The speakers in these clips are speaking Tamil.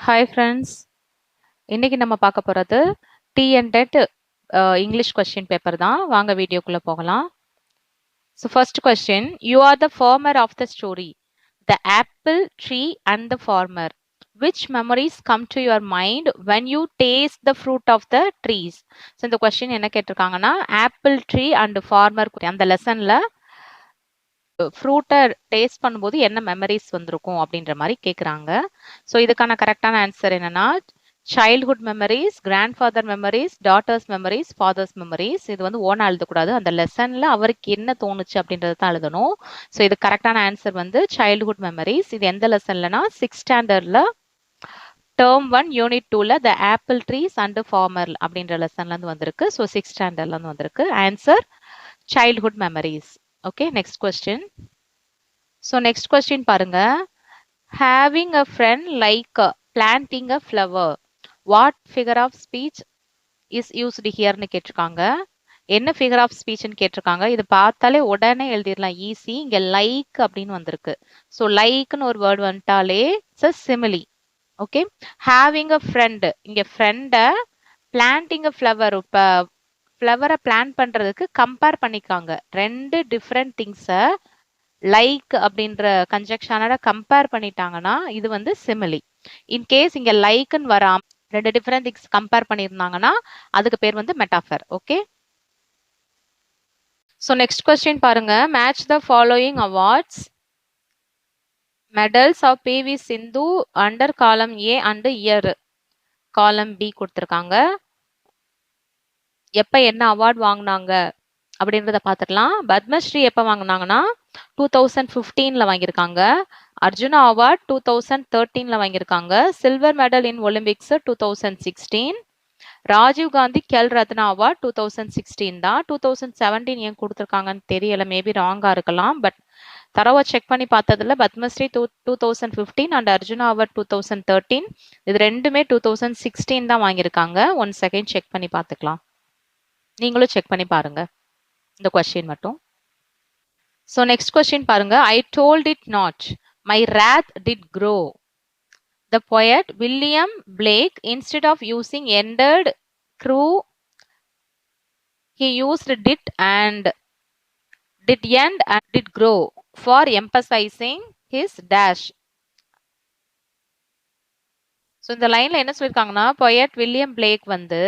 ஹாய் ஃப்ரெண்ட்ஸ், இன்னைக்கு நம்ம பார்க்க போகிறது TNTET இங்கிலீஷ் கொஸ்டின் பேப்பர் தான். வாங்க வீடியோக்குள்ளே போகலாம். So first question, you are the farmer of the story, the apple tree and the farmer. Which memories come to your mind when you taste the fruit of the trees? So இந்த கொஸ்டின் என்ன கேட்டிருக்காங்கன்னா, ஆப்பிள் ட்ரீ அண்ட் ஃபார்மர் அந்த லெசனில் ஃப்ரூட்டை டேஸ்ட் பண்ணும்போது என்ன மெமரிஸ் வந்திருக்கும் அப்படின்ற மாதிரி கேட்குறாங்க. ஸோ இதுக்கான கரெக்டான ஆன்சர் என்னன்னா, childhood memories, grandfather memories, daughter's memories, father's memories. இது வந்து ஓனா எழுதக்கூடாது, அந்த லெசன்ல அவருக்கு என்ன தோணுச்சு அப்படின்றத தான் எழுதணும். ஸோ இது கரெக்டான ஆன்சர் வந்து சைல்ட்ஹுட் மெமரிஸ். இது எந்த லெசன்லனா 6th ஸ்டாண்டர்ட்ல டேர்ம் 1 யூனிட் 2ல the apple trees and farmer அப்படின்ற லெசன்ல இருந்து வந்திருக்கு. ஸோ 6th ஸ்டாண்டர்ட்ல இருந்து வந்திருக்கு. Answer childhood memories. Okay, next question. So next question பாருங்க. Having a friend like planting a flower. What figure of speech is used here னு கேட்டிருக்காங்க. என்ன ஃபிகர் ஆஃப் ஸ்பீச்னு கேட்டிருக்காங்க. இது பார்த்தாலே உடனே எழுதிடலாம், ஈஸி. இங்க லைக் அப்படின்னு வந்திருக்கு. ஸோ லைக்னு ஒரு வேர்டு வந்துட்டாலே it's simile. Okay, having a friend, இங்க ஃப்ரெண்டை பிளான்டிங் அ ஃப்ளவர், இப்போ ஃப்ளவரை பிளான் பண்றதுக்கு கம்பேர் பண்ணிக்காங்க. ரெண்டு டிஃப்ரெண்ட் திங்ஸை லைக் அப்படின்ற கன்ஜெக்ஷனோட கம்பேர் பண்ணிட்டாங்கன்னா இது வந்து சிமிலி. இன்கேஸ் இங்க லைக்னு வராம ரெண்டு டிஃபரெண்ட் திங்ஸ் கம்பேர் பண்ணியிருந்தாங்கன்னா அதுக்கு பேர் வந்து metaphor. Okay, so next question பாருங்க. Match the following awards medals of PV Sindhu under column A and year column B கொடுத்துருக்காங்க. எப்ப என்ன அவார்ட் வாங்கினாங்க அப்படின்றத பார்த்துக்கலாம். பத்மஸ்ரீ எப்போ வாங்கினாங்கன்னா 2015ல வாங்கியிருக்காங்க. அர்ஜுனா அவார்ட் 2013ல வாங்கியிருக்காங்க. Silver medal in Olympics 2016. Rajiv Gandhi Khel Ratna award 2016 தான். 2017 ஏன் கொடுத்துருக்காங்கன்னு தெரியல, மேபி ராங்கா இருக்கலாம். பட் தரவா செக் பண்ணி பார்த்ததுல பத்மஸ்ரீ 2015 அண்ட் அர்ஜுனா அவார்ட் 2013. இது ரெண்டுமே 2016 தான் வாங்கியிருக்காங்க. 1 செகண்ட் செக் பண்ணி பார்த்துக்கலாம், நீங்களும் செக் பண்ணி பாருங்க இந்த கொஸ்டின் மட்டும். ஸோ நெக்ஸ்ட் கொஸ்டின் பாருங்க. I told it not, my wrath did grow. The poet William Blake, instead of using ended crew, he used did and did end and did grow for emphasizing his dash. So இந்த லைன்ல என்ன சொல்லியிருக்காங்கன்னா, poet William Blake வந்து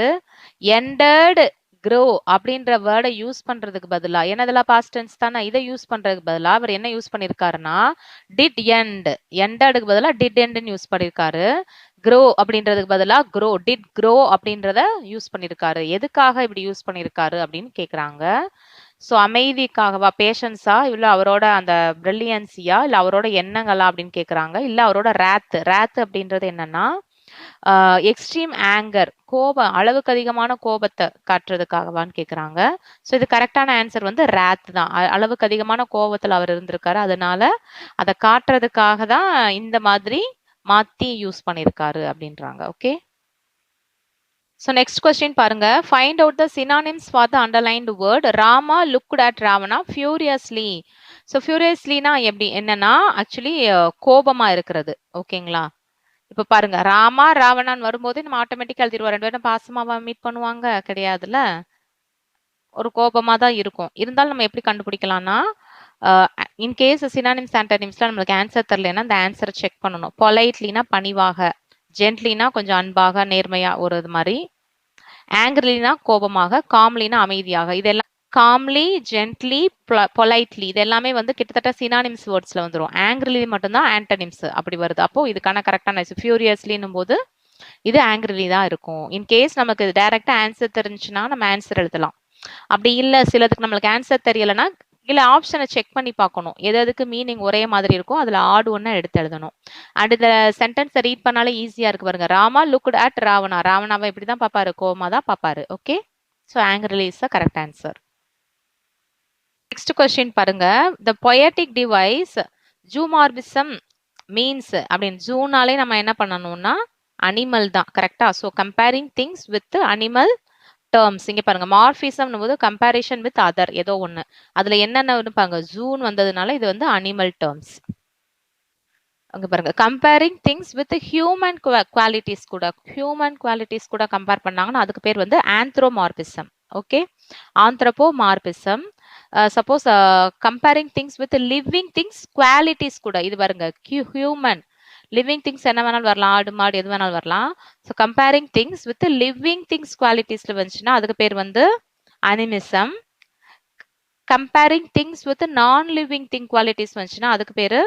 ended grow அப்படின்ற வேர்டை யூஸ் பண்றதுக்கு பதிலா, ஏன்னா இதெல்லாம் பாஸ்ட் டென்ஸ் தானே, இதை யூஸ் பண்றதுக்கு பதிலா அவர் என்ன யூஸ் பண்ணிருக்காருன்னா டிட் எண்ட், எண்டடுக்கு பதிலா டிட் எண்ட்னு யூஸ் பண்ணிருக்காரு. grow அப்படின்றதுக்கு பதிலா grow, did grow அப்படின்றத யூஸ் பண்ணிருக்காரு. எதுக்காக இப்படி யூஸ் பண்ணிருக்காரு அப்படின்னு கேக்குறாங்க. ஸோ அமைதிக்காகவா, பேஷன்ஸா, இல்ல அவரோட அந்த பிரில்லியன்சியா, இல்ல அவரோட எண்ணங்களா அப்படின்னு கேக்குறாங்க. இல்ல அவரோட ரேத் அப்படின்றது என்னன்னா எக்ஸ்ட்ரீம் ஆங்கர், கோபம், அளவுக்கு அதிகமான கோபத்தை காட்டுறதுக்காகவான்னு கேக்குறாங்க. ஸோ இது கரெக்டான ஆன்சர் வந்து ரேத் தான். அளவுக்கு அதிகமான கோபத்துல அவர் இருந்திருக்காரு, அதனால அதை காட்டுறதுக்காக தான் இந்த மாதிரி மாத்தி யூஸ் பண்ணிருக்காரு அப்படின்றாங்க. ஓகே, ஸோ நெக்ஸ்ட் கொஸ்டின் பாருங்க. Find out the synonyms for the underlined word. Rama looked at Ravana furiously. So ஃபியூரியஸ்லினா எப்படி, என்னன்னா ஆக்சுவலி கோபமா இருக்கிறது. ஓகேங்களா, இப்ப பாருங்க, ராமா ராவணான்னு வரும்போது நம்ம ஆட்டோமேட்டிக்கா எழுதிடுவோம். ரெண்டு பேரும் பாசமாவா மீட் பண்ணுவாங்க? கிடையாதுல்ல, ஒரு கோபமா தான் இருக்கும். இருந்தாலும் நம்ம எப்படி கண்டுபிடிக்கலாம்னா, இன்கேஸ் சினானிம்ஸ் ஆன்டனிம்ஸ்ல நம்மளுக்கு ஆன்சர் தெரியலன்னா அந்த ஆன்சரை செக் பண்ணணும். பொலைட்லினா பணிவாக, ஜென்ட்லினா கொஞ்சம் அன்பாக நேர்மையா ஒரு இது மாதிரி, ஆங்கிரிலினா கோபமாக, காம்லினா அமைதியாக. இதெல்லாம் காம்லி, ஜென்ட்லி, பொலைட்லி இது எல்லாமே வந்து கிட்டத்தட்ட சினானிம்ஸ் வேர்ட்ஸ்ல வந்துடும். ஆங்கிரிலி மட்டும்தான் ஆன்டனிம்ஸ் அப்படி வருது. அப்போ இதுக்கான கரெக்டான ஃபியூரியஸ்லின்னும் போது இது ஆங்கிரிலி தான் இருக்கும். இன்கேஸ் நமக்கு டைரக்டா ஆன்சர் தெரிஞ்சுன்னா நம்ம ஆன்சர் எழுதலாம். அப்படி இல்லை, சிலதுக்கு நம்மளுக்கு ஆன்சர் தெரியலைன்னா இல்லை ஆப்ஷனை செக் பண்ணி பார்க்கணும். எதுக்கு மீனிங் ஒரே மாதிரி இருக்கும் அதில் ஆடு ஒன்று எடுத்து எழுதணும். அண்ட் இந்த சென்டென்ஸை ரீட் பண்ணாலே ஈஸியாக இருக்கு பாருங்க. ராமா லுக்ட் அட் ராவணா, ராவணாவை இப்படி தான் பார்ப்பாரு, கோமா தான் பார்ப்பாரு. Okay, so angrily is the correct answer. Next question பாருங்க. த பொயட்டிக் டிவைஸ் ஜூமார்பிசம் மீன்ஸ் அப்படின்னு, ஜூனாலே நம்ம என்ன பண்ணணும்னா அனிமல் தான், கரெக்டா? So comparing things with animal terms. இங்க பாருங்க, மார்பிசம் போது கம்பேரிஷன் வித் அதர் ஏதோ ஒன்று, அதுல என்னென்ன பாருங்க, ஜூன் வந்ததுனால இது வந்து அனிமல் டேர்ம்ஸ். அங்க பாருங்க comparing things with human qualities கூட கம்பேர் பண்ணாங்கன்னா அதுக்கு பேர் வந்து anthropomorphism. Okay, anthropomorphism. Suppose comparing things with living things qualities கூட, இது பாருங்க ஹியூமன் லிவிங் திங்ஸ் என்ன வேணாலும் வரலாம், ஆடு மாடு எது வேணாலும் வரலாம். So comparing things with living things குவாலிட்டிஸ்ல வந்துச்சுன்னா அதுக்கு பேர் வந்து animism. Comparing things with non living thing qualities வந்துச்சுன்னா அதுக்கு பேரு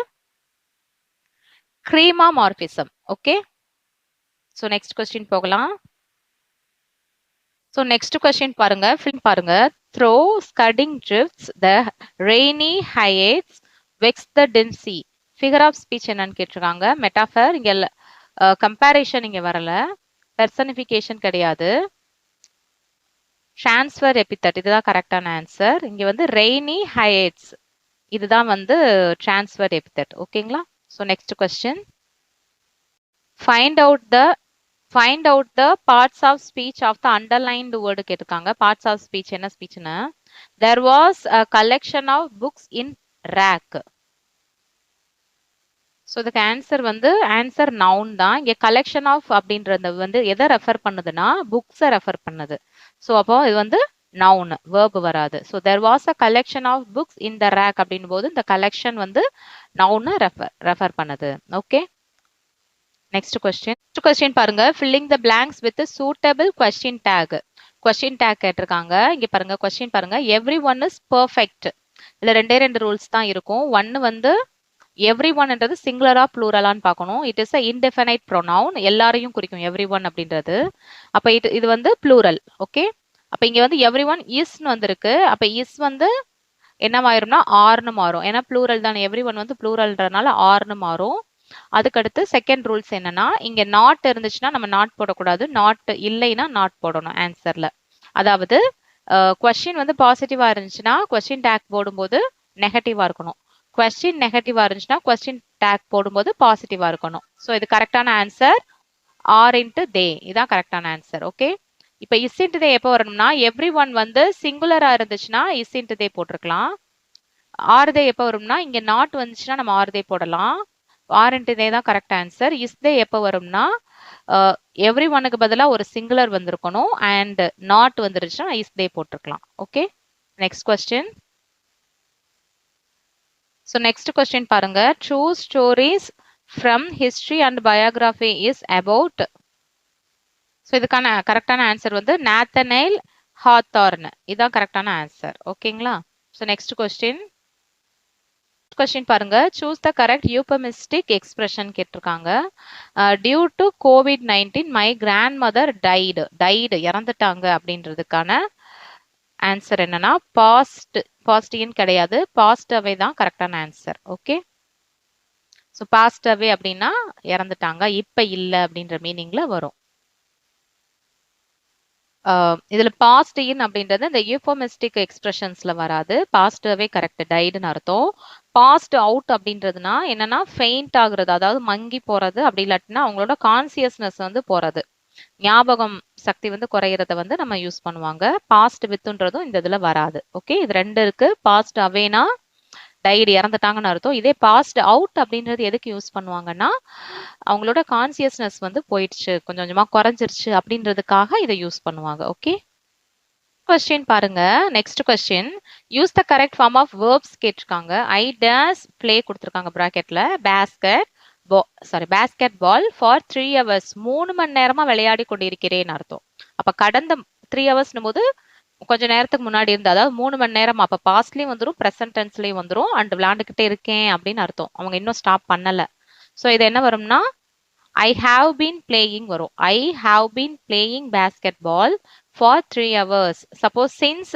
கிரீமாமார்பிசம். ஓகே, ஸோ நெக்ஸ்ட் கொஸ்டின் போகலாம். ஸோ நெக்ஸ்ட் கொஸ்டின் பாருங்க, ஃபிலிம் பாருங்க. Through scudding drifts the rainy Hyades vext the dense sea. Figure of speech என்னன்னு கேட்டிருக்காங்க. மெட்டாஃபர் இங்க கம்பேரிஷன் இங்க வரல, பெர்சனிஃபிகேஷன் கிடையாது, டிரான்ஸ்ஃபர் எபித்தட் இதுதான் கரெக்டான ஆன்சர். இங்க வந்து ரெய்னி ஹையேட்ஸ் இதுதான் வந்து டிரான்ஸ்ஃபர் எபித்தட். ஓகேங்களா? So next question, find out the parts of speech of the underlined word கேட்டிருக்காங்க. பார்ட்ஸ் ஆஃப் ஸ்பீச் என்ன ஸ்பீச்னா, there was a collection of books in rack. So இதுக்கு ஆன்சர் வந்து ஆன்சர் நவுன் தான். இங்கே கலெக்ஷன் ஆஃப் அப்படின்றது வந்து எதை ரெஃபர் பண்ணுதுன்னா புக்ஸை ரெஃபர் பண்ணுது. ஸோ அப்போ இது வந்து நவுன், வேர்பு வராது. So there was a collection of books in the rack அப்படின் போது இந்த கலெக்ஷன் வந்து நவுனை ரெஃபர் பண்ணுது. ஓகே, நெக்ஸ்ட் கொஸ்டின் பாருங்க. Filling the blanks with suitable question tag. Question tag கேட்டிருக்காங்க. இங்க பாருங்க கொஸ்டின் பாருங்க. Every one is perfect. இதுல ரெண்டு ரூல்ஸ் தான் இருக்கும். ஒன்னு வந்து எவ்ரி ஒன்ன்றது சிங்குலரா ப்ளூரலான்னு பார்க்கணும். It is a indefinite pronoun, எல்லாரையும் குறிக்கும் எவ்ரி ஒன் அப்படின்றது. அப்ப இது வந்து ப்ளூரல். ஓகே, அப்ப இங்க வந்து எவ்ரி ஒன் இஸ்ன்னு வந்திருக்கு. அப்ப இஸ் வந்து என்னவாயிரும்னா ஆர்னு மாறும். ஏன்னா ப்ளூரல் தானே, எவ்ரி ஒன் வந்து ப்ளூரல்ன்றனால ஆர்னு மாறும். அதுக்கடுத்து செகண்ட் ரூல்ஸ் என்னன்னா, இங்க நாட் இருந்துச்சுன்னா நம்ம நாட் போடக்கூடாது, நாட் இல்லைன்னா நாட் போடணும் ஆன்சர்ல. அதாவது கொஸ்டின் வந்து பாசிட்டிவா இருந்துச்சுன்னா கொஸ்டின் டேக் போடும்போது நெகட்டிவா இருக்கணும். கொஸ்டின் நெகட்டிவா இருந்துச்சுன்னா கொஸ்டின் டேக் போடும்போது பாசிட்டிவா இருக்கணும். ஸோ இது கரெக்டான ஆன்சர் ஆர் இன்ட்டு தே, இதான் கரெக்டான ஆன்சர். ஓகே, இப்போ இஸ் இன்ட்டு தே எப்போ வரணும்னா எவ்ரி ஒன் வந்து சிங்குலரா இருந்துச்சுன்னா இஸ் இன்ட்டு தே போட்டிருக்கலாம். ஆர் தே எப்போ வரும்னா இங்க நாட் வந்துச்சுன்னா நம்ம ஆர் தே போடலாம். ஆர் இன்ட்டு தே தான் கரெக்ட் ஆன்சர். இஸ் தே எப்போ வரும்னா எவ்ரி ஒனுக்கு பதிலாக ஒரு சிங்குலர் வந்திருக்கணும் அண்ட் நாட் வந்துருச்சுன்னா இஸ் தே போட்டிருக்கலாம். Okay, next question. So next question பாருங்க. True stories from history and biography is about. So இதுக்கான கரெக்டான ஆன்சர் வந்து நாத்தனைல் ஹாத்தார்ன், இதுதான் கரெக்டான ஆன்சர். ஓகேங்களா? ஸோ நெக்ஸ்ட் கொஸ்டின் பாருங்க. Choose the correct euphemistic expression கேட்டிருக்காங்க. Due to COVID-19 my grandmother died இறந்துட்டாங்க அப்படின்றதுக்கான ஆன்சர் என்னன்னா பாஸ்ட் இன் கிடையாது, பாஸ்ட் அவே தான் கரெக்டான ஆன்சர். ஓகே, ஸோ பாஸ்ட் அவே அப்படின்னா இறந்துட்டாங்க, இப்ப இல்லை அப்படின்ற மீனிங்ல வரும். இதுல பாஸ்ட் இன் அப்படின்றது இந்த யூஃபோமிஸ்டிக் எக்ஸ்பிரஷன்ஸ்ல வராது. பாஸ்ட் அவே கரெக்ட், டைடுன்னு அர்த்தம். பாஸ்ட் அவுட் அப்படின்றதுனா என்னன்னா ஃபெயிண்ட் ஆகுறது, அதாவது மங்கி போறது, அப்படி இல்லாட்டினா அவங்களோட கான்சியஸ்னஸ் வந்து போறது, ஞாபகம் சக்தி வந்து குறையறத வந்து நம்ம யூஸ் பண்ணுவாங்க. பாஸ்ட் வித்துன்றதும் இந்த இதுல வராது. ஓகே, இது ரெண்டு இருக்கு. பாஸ்ட் அவேனா டைடு இறந்துட்டாங்கன்னு அர்த்தம். இதே பாஸ்ட் அவுட் அப்படின்றது எதுக்கு யூஸ் பண்ணுவாங்கன்னா அவங்களோட கான்சியஸ்னஸ் வந்து போயிடுச்சு, கொஞ்சம் கொஞ்சமா குறைஞ்சிருச்சு அப்படின்றதுக்காக இதை யூஸ் பண்ணுவாங்க. ஓகே, கொஸ்டின் பாருங்க. Next question, use the correct form of verbs கேட்டிருக்காங்க. ஐ டேஸ் பிளே கொடுத்துருக்காங்க பிராக்கெட்ல, பேஸ்கெட் பால் ஃபார் 3 hours 3 மணி நேரமா விளையாடி கொண்டிருக்கிறேன் அர்த்தம். அப்ப கடந்த 3 hours போது கொஞ்ச நேரத்துக்கு முன்னாடி இருந்து, அதாவது 3 மணி நேரம். அப்ப பாஸ்ட்லயும் வந்துடும், பிரசன்ட் டென்ஸ்லயும் வந்துடும், அண்ட் விளையாண்டுகிட்டே இருக்கேன் அப்படின்னு அர்த்தம். அவங்க இன்னும் ஸ்டாப் பண்ணல. ஸோ இது என்ன வரும்னா ஐ ஹாவ் பீன் பிளேயிங் வரும். I have been playing basketball for 3 hours. Suppose since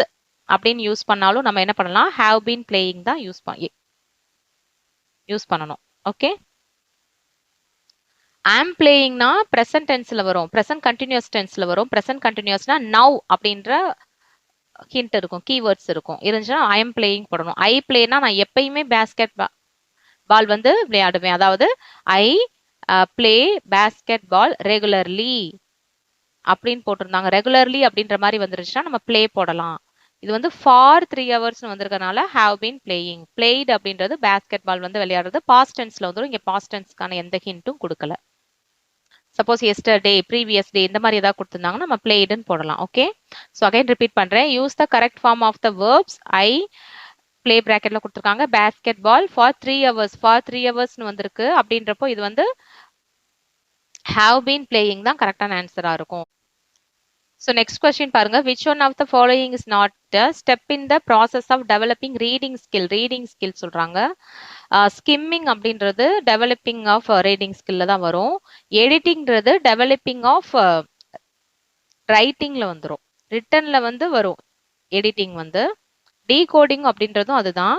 அப்படின்னு யூஸ் பண்ணாலும் நம்ம என்ன பண்ணலாம், ஹாவ் பீன் பிளேயிங் தான் யூஸ் பண்ணணும். ஓகே, ஆம் பிளேயிங்னா பிரசன்ட் டென்ஸ்ல வரும், பிரசன்ட் கண்டினியூஸ் டென்ஸ்ல வரும். பிரசன்ட் கண்டினியூஸ்னா நவ் அப்படின்ற ஹிண்ட் இருக்கும், கீவேர்ட்ஸ் இருக்கும். இருந்துச்சுன்னா ஐ எம் பிளேயிங் போடணும். ஐ பிளேனா நான் எப்பயுமே பேஸ்கெட் பால் வந்து விளையாடுவேன், அதாவது I play basketball regularly அப்படின்னு போட்டிருந்தாங்க. ரெகுலர்லி அப்படின்ற மாதிரி வந்துருச்சுன்னா நம்ம பிளே போடலாம். இது வந்து ஃபார் 3 ஹவர்ஸ்னு வந்திருக்கனால ஹாவ் பீன் பிளேயிங். பிளேய்டு அப்படின்றது பேஸ்கெட் பால் வந்து விளையாடுறது. பாஸ்ட் டென்ஸ்ல வந்துடும். இங்க பாஸ்ட் டென்ஸ்க்கான எந்த ஹிண்ட்டும் கொடுக்கல. சப்போஸ் எஸ்டர்டே, ப்ரீவியஸ் டே இந்த மாதிரி ஏதாவது கொடுத்துருந்தாங்கன்னா நம்ம பிளேடுன்னு போடலாம். ஓகே, ஸோ அகைன் ரிப்பீட் பண்றேன். Use the correct form of the verbs. I play பிராக்கெட்ல கொடுத்துருக்காங்க. Basketball for 3 hours. For 3 ஹவர்ஸ்னு வந்திருக்கு அப்படின்றப்போ இது வந்து have been playing தான் கரெக்டான ஆன்சரா இருக்கும். So next question பாருங்க. Which one of the following is not a step in the process of developing reading skill? Reading skill சொல்றாங்க. skimming அப்படின்றது developing of reading skill தான் வரும். editingன்றது developing of writingல வந்துரும். writtenல வந்து வரும் editing வந்து. decoding அப்படின்றதும் அதுதான்.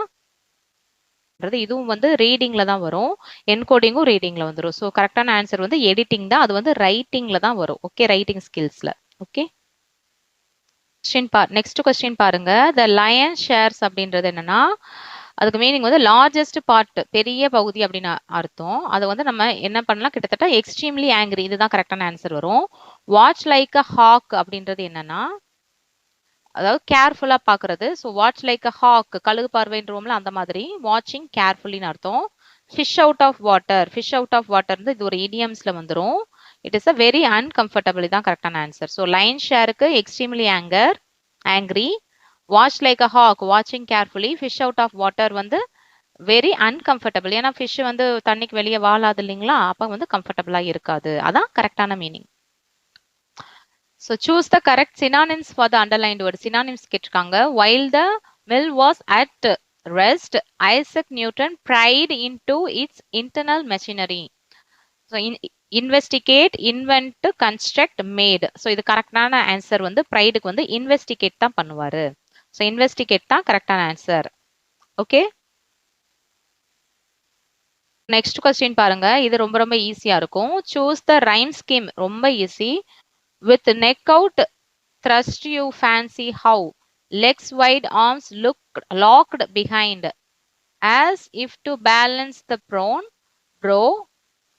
இதுவும் வந்து ரீடிங்ல தான் வரும். என்கோடிங்கும் ரீடிங்ல வந்துரும். ஸோ கரெக்டான ஆன்சர் வந்து எடிட்டிங் தான். அது வந்து ரைட்டிங்ல தான் வரும். ஓகே, ரைட்டிங் ஸ்கில்ஸ்ல. ஓகே, நெக்ஸ்ட் கொஸ்டின் பாருங்க. த லயன் ஷேர்ஸ் அப்படின்றது என்னன்னா, அதுக்கு மீனிங் வந்து லார்ஜஸ்ட் பார்ட், பெரிய பகுதி அப்படின்னு அர்த்தம். அதை வந்து நம்ம என்ன பண்ணலாம், கிட்டத்தட்ட எக்ஸ்ட்ரீம்லி ஆங்கிரி, இதுதான் கரெக்டான ஆன்சர் வரும். வாட்ச் லைக் அ ஹாக் அப்படின்றது என்னன்னா, அதாவது கேர்ஃபுல்லா பாக்குறது. So watch like a hawk, கழுகு பார்வைன்றோம்ல அந்த மாதிரி. வாட்சிங் கேர்ஃபுல்லின்னு அர்த்தம். Fish out of water, fish out of water இது ஒரு இடியம்ஸ்ல வந்துடும். It is a very uncomfortable தான் கரெக்டான ஆன்சர். ஸோ லைன் ஷேருக்கு extremely angry. Watch like a hawk, வாட்சிங் carefully. Fish out of water வந்து வெரி அன்கம்ஃபர்டபிள். ஏன்னா ஃபிஷ் வந்து தண்ணிக்கு வெளியே வாழாது இல்லைங்களா, அப்ப வந்து கம்ஃபர்டபுளா இருக்காது. அதான் கரெக்டான meaning. So choose the correct synonyms for the underlined word. Synonyms கேட்டிருக்காங்க. While the mill was at rest, Isaac Newton pried into its internal machinery. So investigate, invent, construct, made. So இது கரெக்டான ஆன்சர் வந்து ப்ரைடுக்கு வந்து இன்வெஸ்டிகேட் தான் பண்ணுவாரு. ஸோ இன்வெஸ்டிகேட் தான் கரெக்டான ஆன்சர். ஓகே, நெக்ஸ்ட் கொஸ்டின் பாருங்க. இது ரொம்ப ரொம்ப ஈஸியா இருக்கும். Choose the rhyme scheme. ரொம்ப easy. With neck out, thrust you fancy how, legs wide, arms locked behind, as if to balance the prone, bro,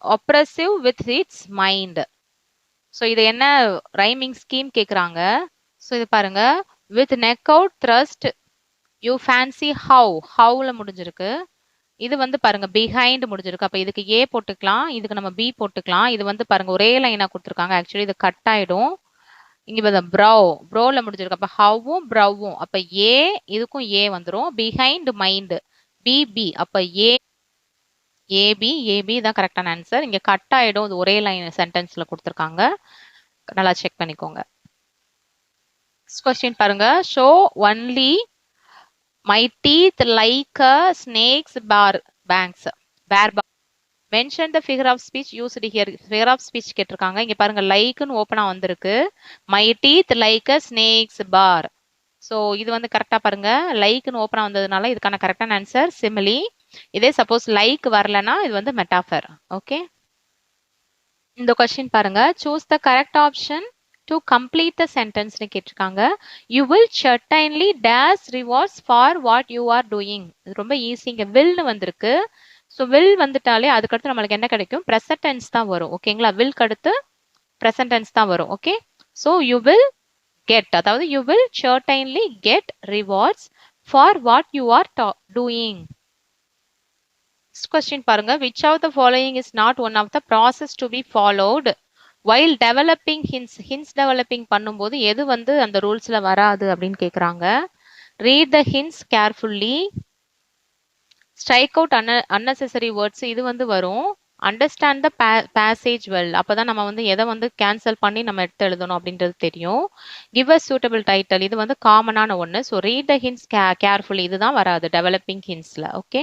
oppressive with its mind. So இது என்ன ரைமிங் ஸ்கீம் கேக்குறாங்க. ஸோ இது பாருங்க. with neck out, thrust you fancy how, howல முடிஞ்சிருக்கு. இது வந்து பாருங்க behind முடிஞ்சிருக்கு. அப்ப இதுக்கு ஏ போட்டுக்கலாம், இதுக்கு நம்ம பி போட்டுக்கலாம். இது வந்து பாருங்க ஒரே லைனா கொடுத்துருக்காங்க. ஆக்சுவலி இது கட் ஆயிடும். இங்க ப்ரோல முடிஞ்சிருக்கு. அப்ப ஹவும் ப்ரவும், அப்ப ஏ இதுக்கும் ஏ வந்துரும். பிஹைண்ட் மைண்ட் பிபி, அப்ப ஏபி தான் கரெக்டான ஆன்சர். இங்க கட் ஆயிடும், இது ஒரே லைன் சென்டென்ஸ்ல கொடுத்துருக்காங்க. நல்லா செக் பண்ணிக்கோங்க. கொஸ்டின் பாருங்க. Show only my teeth like snakes fangs. Mention the figure of speech used here. Figure of speech கேட்டிருக்காங்க. இங்க பாருங்க லைக்னு ஓப்பனா வந்திருக்கு. My teeth like a snake's பார். ஸோ இது வந்து கரெக்டா பாருங்க. லைக்னு ஓப்பனா வந்ததுனால இதுக்கான கரெக்டான ஆன்சர் சிமிலி. இதே சப்போஸ் லைக் வரலன்னா இது வந்து மெட்டாஃபர். ஓகே, இந்த கொஸ்டின் பாருங்க. Choose the correct option to complete the சென்டென்ஸ்னு கேட்டிருக்காங்க. You will certainly dash rewards for what you are doing. இது ரொம்ப ஈஸிங்க. வில்னு வந்திருக்கு. ஸோ வில் வந்துட்டாலே அதுக்கடுத்து நம்மளுக்கு என்ன கிடைக்கும், ப்ரெசன்ட் டென்ஸ் தான் வரும். ஓகேங்களா, வில்க்கு அடுத்து ப்ரெசன்ட் டென்ஸ் தான் வரும். Okay, so you will get, அதாவது you will certainly get rewards for what you are doing. Next question பாருங்க. Which of the following is not one of the process to be followed while developing hints. Hints developing பண்ணும்போது எது வந்து அந்த ரூல்ஸ்ல வராது அப்படின்னு கேட்குறாங்க. Read the hints carefully. Strike out unnecessary words இது வந்து வரும். அண்டர்ஸ்டாண்ட் த பேசேஜ் வெல், அப்பதான் நம்ம வந்து எதை வந்து கேன்சல் பண்ணி நம்ம எடுத்து எழுதணும் அப்படின்றது தெரியும். கிவ் அ சூட்டபிள் டைட்டில், இது வந்து காமனான ஒன்று. So read the hints carefully, இதுதான் வராது டெவலப்பிங் ஹின்ஸ்ல. ஓகே,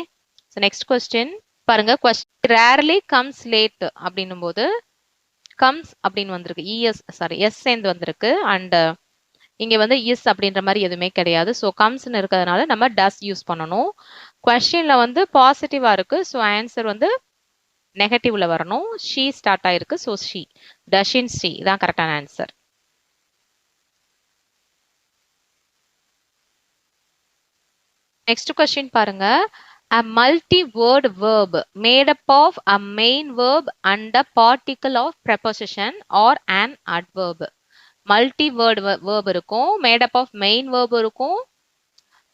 ஸோ நெக்ஸ்ட் கொஸ்டின் பாருங்க. கொஸ்டின் ரேர்லி கம்ஸ் லேட் அப்படின்னும் போது கம்ஸ் அப்படின்னு வந்திருக்கு. எஸ் சேர்ந்து வந்திருக்கு. அண்ட் இங்க வந்து இஸ் அப்படின்ற மாதிரி எதுவுமே கிடையாது. ஸோ கம்ஸ்ன்னு இருக்கிறதுனால நம்ம டஸ் யூஸ் பண்ணணும். கொஸ்டின்ல வந்து பாசிட்டிவா இருக்கு. ஸோ ஆன்சர் வந்து நெகட்டிவ்ல வரணும். ஷீ ஸ்டார்ட் ஆயிருக்கு. ஸோ ஷீ, டஷின் ஷீ தான் கரெக்டான ஆன்சர். நெக்ஸ்ட் கொஸ்டின் பாருங்க. A multi-word verb made up of a main verb and a particle of preposition or an adverb. Multi word verb இருக்கும், made up of main verb இருக்கும்,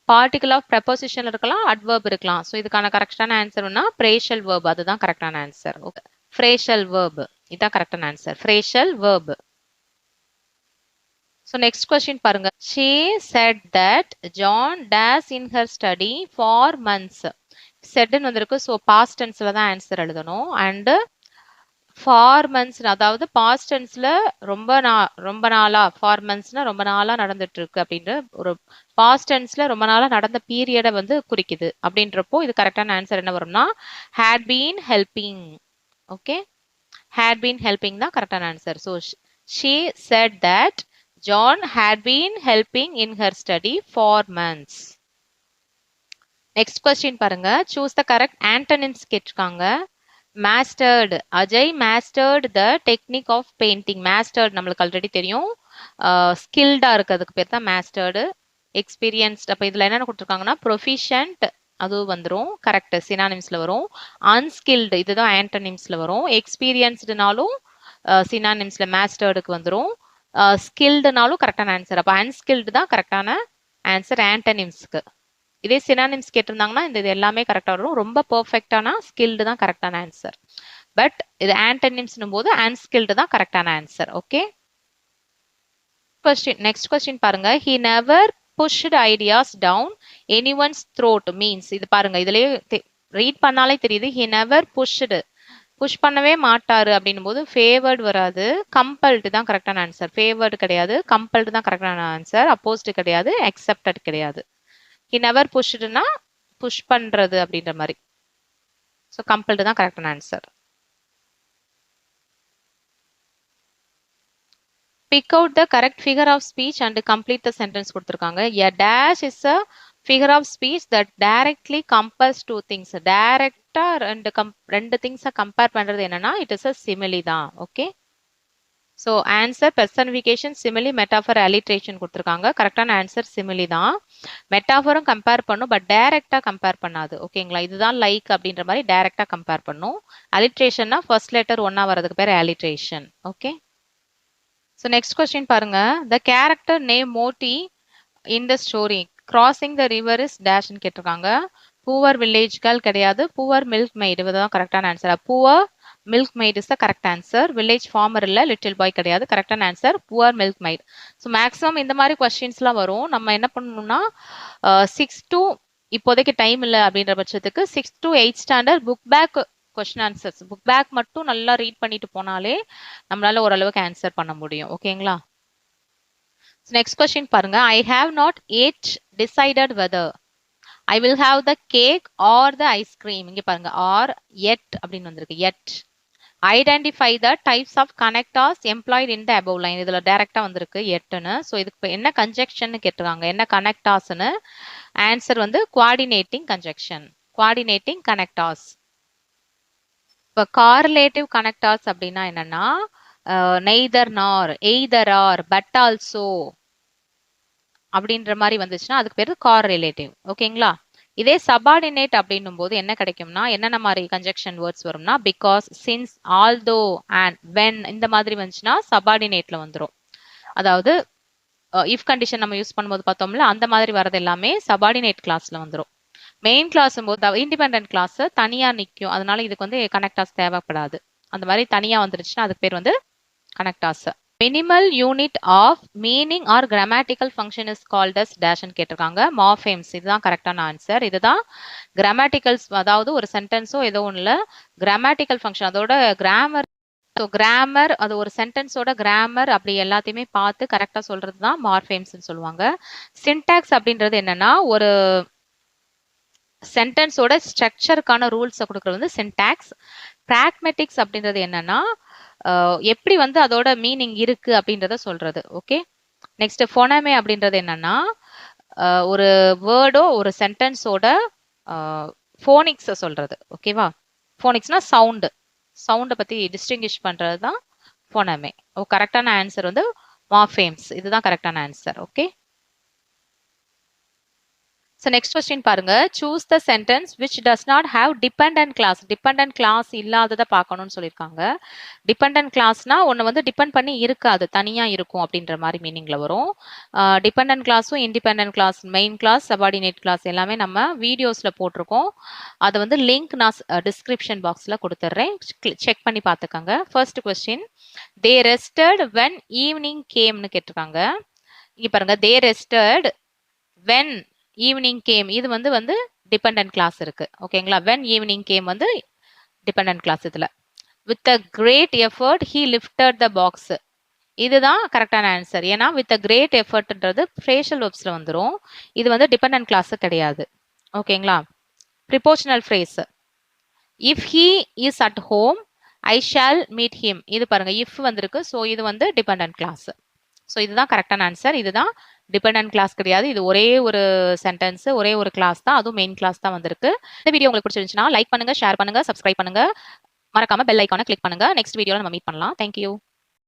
பார்ட்டிகல் ஆஃப் ப்ரெப்போசிஷன் இருக்கலாம், அட்வர்ப் இருக்கலாம். ஸோ இதுக்கான கரெக்டான ஆன்சர்னா ஃப்ரேஷல் வேர்ப், அதுதான் கரெக்டான ஆன்சர். ஓகே, ஃப்ரேஷல் வேர்ப் இதான் கரெக்டான answer, phrasal verb. So next question பாருங்க. She said that John dash in her study for months. செட்னு வந்திருக்கு, ஸோ பாஸ்ட் டென்ஸ்ல தான் ஆன்சர் எழுதணும். அண்ட் ஃபார் மந்த்ஸ், அதாவது பாஸ்ட் டென்ஸ்ல ரொம்ப நாளா, ஃபார் மந்த்ஸ்னா ரொம்ப நாளா நடந்துட்டு இருக்கு அப்படின்ற ஒரு பாஸ்ட் டென்ஸ்ல ரொம்ப நாளா நடந்த பீரியடை வந்து குறிக்குது. அப்படின்றப்போ இது கரெக்டான ஆன்சர் என்ன வரும்னா had been helping. Okay, had been helping தான் கரெக்டான answer. So she said that John had been helping in her study for months. Next question பாருங்க. சூஸ் த கரெக்ட் ஆண்டனிம்ஸ் கேட்டிருக்காங்க. Mastered, Ajay mastered the technique of painting. Mastered நம்மளுக்கு ஆல்ரெடி தெரியும், ஸ்கில்டா இருக்கிறதுக்கு பேர் தான் மாஸ்டர்டு. எக்ஸ்பீரியன்ஸ்ட், அப்போ இதில் என்னென்ன கொடுத்துருக்காங்கன்னா ப்ரொஃபிஷியன்ட், அதுவும் வந்துடும் கரெக்ட், சினானிம்ஸ்ல வரும். அன்ஸ்கில்டு இதுதான் ஆண்டனிம்ஸ்ல வரும். எக்ஸ்பீரியன்ஸ்டுனாலும் சினானிம்ஸ்ல மாஸ்டர்டுக்கு வந்துடும். ஸ்கில்டுனாலும் கரெக்டான ஆன்சர். அப்போ அன்ஸ்கில்டு தான் கரெக்டான ஆன்சர் ஆண்டனிம்ஸ்க்கு. இதே சினானிம்ஸ் கேட்டிருந்தாங்கன்னா இது எல்லாமே கரெக்டாக வரும். ரொம்ப பர்ஃபெக்டான ஸ்கில்டு தான் கரெக்டான ஆன்சர். பட் இது ஆண்டனிம்ஸ்னும் போது அன்ஸ்கில்டு தான் கரெக்டான answer. Okay, question next question பாருங்க. He never pushed ideas down anyone's throat means, இது பாருங்க இதுலயே ரீட் பண்ணாலே தெரியுது. He never pushed, புஷ் பண்ணவே மாட்டாரு அப்படின்னும் போது ஃபேவர்டு வராது, கம்பல்டு தான் கரெக்டான ஆன்சர். ஃபேவர்டு கிடையாது, கம்பல்டு தான் கரெக்டான ஆன்சர். அப்போஸ்டு கிடையாது, அக்செப்டட் கிடையாது. He never pushedனா புஷ் பண்றது அப்படின்ற மாதிரி. ஸோ கம்பல்டு தான் கரெக்டான answer. Pick out the correct figure of speech and complete the sentence கொடுத்துருக்காங்க. A dash is a figure of speech that directly compares two things. டைரக்டா ரெண்டு திங்ஸை கம்பேர் பண்றது என்னன்னா இட் இஸ் அ சிமிலி தான். ஓகே, ஸோ ஆன்சர் பெர்சனிஃபிகேஷன், சிமிலி, மெட்டாஃபர், அலிட்ரேஷன் கொடுத்துருக்காங்க. கரெக்டான ஆன்சர் சிமிலி தான். மெட்டாஃபரும் கம்பேர் பண்ணும், பட் டைரக்டா கம்பேர் பண்ணாது. ஓகேங்களா, இதுதான் லைக் அப்படின்ற மாதிரி டைரக்டா கம்பேர் பண்ணும். அலிட்ரேஷன்னா ஃபர்ஸ்ட் லெட்டர் ஒன்னா வரதுக்கு பேர் alliteration. Okay, so next question பாருங்க. The character name Moti in the story crossing the river is டேஷ்னு கேட்டிருக்காங்க. பூவர் வில்லேஜ் கேர்ள் கிடையாது, பூவர் மில்க் மெய்டு, இதுதான் கரெக்டான answer. Poor milk maid is the correct answer. Village farmer இல்ல, லிட்டில் பாய் கிடையாது, கரெக்டான answer poor milk maid. So maximum இந்த மாதிரி கொஸ்டின்ஸ்லாம் வரும். நம்ம என்ன பண்ணணும்னா 6 to, இப்போதைக்கு டைம் இல்லை அப்படின்ற பட்சத்துக்கு 6 to 8 standard book back question answers, book back மட்டும் நல்லா ரீட் பண்ணிட்டு போனாலே நம்மளால ஓரளவுக்கு ஆன்சர் பண்ண முடியும். ஓகேங்களா, நெக்ஸ்ட் கொஸ்டின் பாருங்க. I have not yet decided whether I will have the cake or the ice cream. இங்க பாருங்க, or yet அப்படின்னு வந்திருக்கு. yet identify the types of connectors employed in the above line. இதுல டைரக்டா வந்திருக்கு எட்டுன்னு. ஸோ இதுக்கு என்ன கன்ஜெக்ஷன் கேட்டுருக்காங்க, என்ன கனெக்டார்ஸ்னு. ஆன்சர் வந்து குவாடினேட்டிங் கன்ஜெக்ஷன், குவாடினேட்டிங் கனெக்டார்ஸ். இப்போ காரிலேட்டிவ் கனெக்டார்ஸ் அப்படின்னா என்னன்னா நெய்தர் நார், எய்தர் ஆர், பட் ஆல்சோ அப்படின்ற மாதிரி வந்துச்சுன்னா அதுக்கு பேர் கார்ரிலேட்டிவ். ஓகேங்களா, இதே சபார்டினேட் அப்படின்னும் போது என்ன கிடைக்கும்னா என்னென்ன மாதிரி கன்ஜெக்ஷன் வேர்ட்ஸ் வரும்னா because, since, although, and when, இந்த மாதிரி வந்துச்சுன்னா சபார்டினேட்ல வந்துடும். அதாவது இஃப் கண்டிஷன் நம்ம யூஸ் பண்ணும்போது பார்த்தோம்ல அந்த மாதிரி வரது எல்லாமே சபார்டினேட் கிளாஸ்ல வந்துடும். மெயின் கிளாஸ் போது இண்டிபெண்டன்ட் கிளாஸ் தனியா நிற்கும், அதனால இதுக்கு வந்து கனெக்டாஸ் தேவைப்படாது. அந்த மாதிரி தனியா வந்துருச்சுன்னா அதுக்கு பேர் வந்து connectors. Minimal unit of meaning or grammatical function is called as டேஷ்னு கேட்டிருக்காங்க. மார்ஃபேம்ஸ், இதுதான் கரெக்டான ஆன்சர். இதுதான் கிராமட்டிக்கல்ஸ், அதாவது ஒரு சென்டென்ஸோ ஏதோ ஒன்றுல கிராமட்டிக்கல் ஃபங்க்ஷன், அதோட கிராமர். ஸோ கிராமர், அது ஒரு சென்டென்ஸோட கிராமர் அப்படி எல்லாத்தையுமே பார்த்து கரெக்டாக சொல்றது தான் மார்ஃபேம்ஸ்ன்னு சொல்லுவாங்க. சின்டாக்ஸ் அப்படின்றது என்னன்னா ஒரு சென்டென்ஸோட ஸ்ட்ரக்சருக்கான ரூல்ஸை கொடுக்குறது வந்து சின்டாக்ஸ். பிராக்மெட்டிக்ஸ் அப்படின்றது என்னன்னா எப்படி வந்து அதோட மீனிங் இருக்கு அப்படின்றத சொல்றது. ஓகே, நெக்ஸ்ட் ஃபோனமே அப்படின்றது என்னன்னா ஒரு வேர்டோ ஒரு சென்டென்ஸோட ஃபோனிக்ஸை சொல்றது. ஓகேவா, ஃபோனிக்ஸ்னா சவுண்டு, சவுண்டை பத்தி டிஸ்டிங்கிஷ் பண்றது தான் ஃபோனமே. கரெக்டான ஆன்சர் வந்து மார்ஃபேம்ஸ், இதுதான் கரெக்டான answer. Okay, so next question பாருங்க. Choose the sentence which does not have dependent clause. Dependent clause இல்லாததை பார்க்கணும்னு சொல்லியிருக்காங்க. டிபெண்டன்ட் கிளாஸ்னா ஒன்று வந்து டிபெண்ட் பண்ணி இருக்காது, தனியாக இருக்கும் அப்படின்ற மாதிரி மீனிங்ல வரும். டிபெண்டன்ட் கிளாஸும் independent clause, main clause, subordinate clause எல்லாமே நம்ம வீடியோஸில் போட்டிருக்கோம். அதை வந்து லிங்க் நான் டிஸ்கிரிப்ஷன் பாக்ஸில் கொடுத்துட்றேன், செக் பண்ணி பார்த்துக்கோங்க. First question, they rested when evening கேம்னு கேட்டிருக்காங்க. இங்கே பாருங்க, they rested when evening came, இது வந்து டிபெண்டன்ட் கிளாஸ் இருக்கு. ஓகேங்களா? வென் ஈவினிங் கேம் வந்து டிபெண்டன்ட் கிளாஸ். இதுல with a great effort he lifted the box, இதுதான் கரெக்டான ஆன்சர். ஏன்னா வித் அ கிரேட் எஃபர்ட்ன்றது ஃப்ரேஷல் வெர்ப்ஸ்ல வந்துடும். இது வந்து டிபெண்டன்ட் கிளாஸ் கிடையாது. ஓகேங்களா? Prepositional phrase, if he is at home I shall meet him, இது பாருங்க இஃப் வந்திருக்கு. ஸோ இது வந்து டிபெண்டன்ட் கிளாஸ். ஸோ இதுதான் கரெக்டான ஆன்சர். இதுதான் டிபெண்டன்ட் கிளாஸ் கிடையாது. இது ஒரே ஒரு சென்டென்ஸ், ஒரே ஒரு கிளாஸ் தான், அதுவும் மெயின் கிளாஸ் தான் வந்திருக்கு. இந்த வீடியோ உங்களுக்கு பிடிச்சிருந்துச்சுன்னா லைக் பண்ணுங்க, ஷேர் பண்ணுங்க, சப்ஸ்கிரைப் பண்ணுங்க, மறக்காம பெல் ஐக்கானை கிளிக் பண்ணுங்க. நெக்ஸ்ட் வீடியோல நம்ம மீட் பண்ணலாம். தேங்க்யூ.